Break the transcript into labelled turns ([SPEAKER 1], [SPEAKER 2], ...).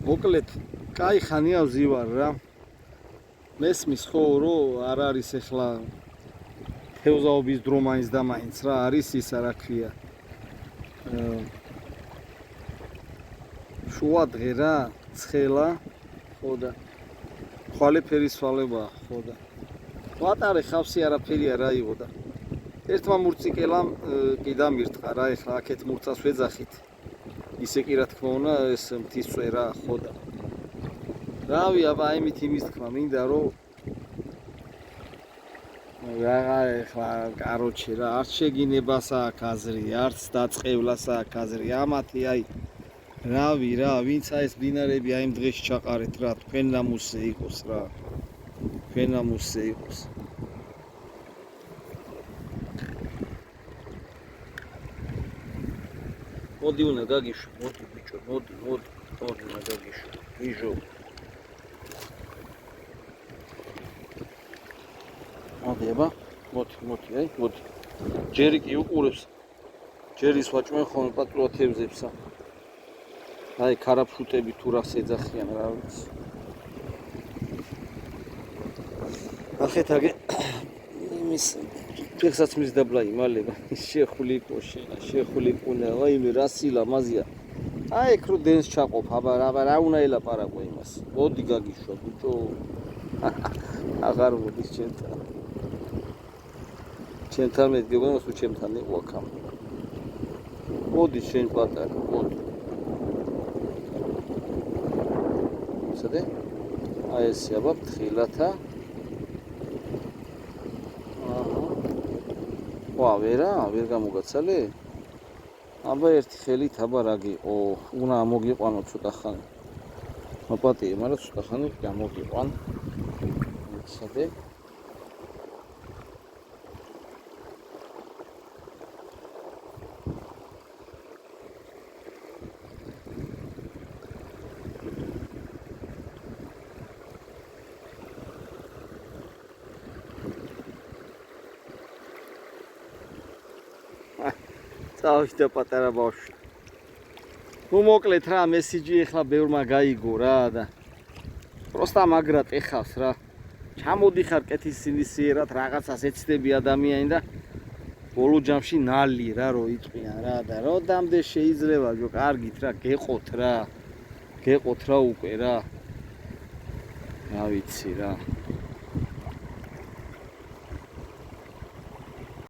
[SPEAKER 1] მოკლედ, კაი ხანია ვზივარ რა. მესმის ხო რომ არ არის ახლა თევზაობის დრო მაინც და მაინც რა არის ისა რა ქვია. შუა დღე რა, ცხელა, ხო და ხვალეფერის სვალებაა, ხო და ვატარე ხავსი არაფერი არ აიღო და ერთმა მურწიკელამ კი დამირტყა რა, ეხლა აქეთ მურწას ვეძახით. ისე კი რა თქმა უნდა ეს მთის წვერა, ხო და რავი, აბა აიმით იმის თქმა მინდა რომ რა ეხლა კაროჩე რა, არც შეგინებას აქვს აზრი, არც დაწყევლას აქვს აზრი, ამათი აი რავი რა, ვინც ეს ბინარები აი იმ დღეში ჩაყარეთ რა, თქვენ ნამუსზე იყოს რა. თქვენ ნამუსზე იყოს. მოდი უნდა გაგიშვი, მოდი ბიჭო, მოდი უნდა გაგიშვი. ვიჟო. მოდი აბა, მოდი, აი, მოდი. ჯერი კი უყურებს. ჯერის ვაჭმენ ხოლმე პატრიოტებსა. აი, ქარაფშუტები თუ რას ეძახიან რა ვიცი. ახეთ აგე იმის ფეხსაც მის დაბლა იმალება. შეხული იყო შენა, შეხული ყუნა, ვაიმე რა სილა მაზია. აი, ეგ რო დენს ჩაყოფ, აბა რა უნდა ელაპარაკო იმას. მოდი გაგიშვა ბიჭო. აღარ მოდის ჩემთან. ჩემთან მედგება, თუ ჩემთან იყო აქ. მოდი შენ პატარა, მოდი. სად? აი ეს აბა თხილათა. ვა, ვერ გამოგაცალე? აბა ერთი ხელით აბა რა გიყო, უნდა მოგიყვანო ცოტა ხანი. მოპატიე, მაგრამ ცოტა ხანი გამოგიყვან. სად? წავიდა პატარა ბავშვი. ნუ მოკლედ რა, მესიჯი ახლა ბევრმა გაიგო რა და პროსტა მაგრა ტეხავს რა. ჩამოდიხარ კეთის სინისიერად რაღაცას ეცდები ადამიანი და ბოლო ჯამში ნალი რა რო იტყვიან რა და როდამდე შეიძლება ჯო კარგით რა, გეყოთ რა უკვე რა. რა ვიცი რა.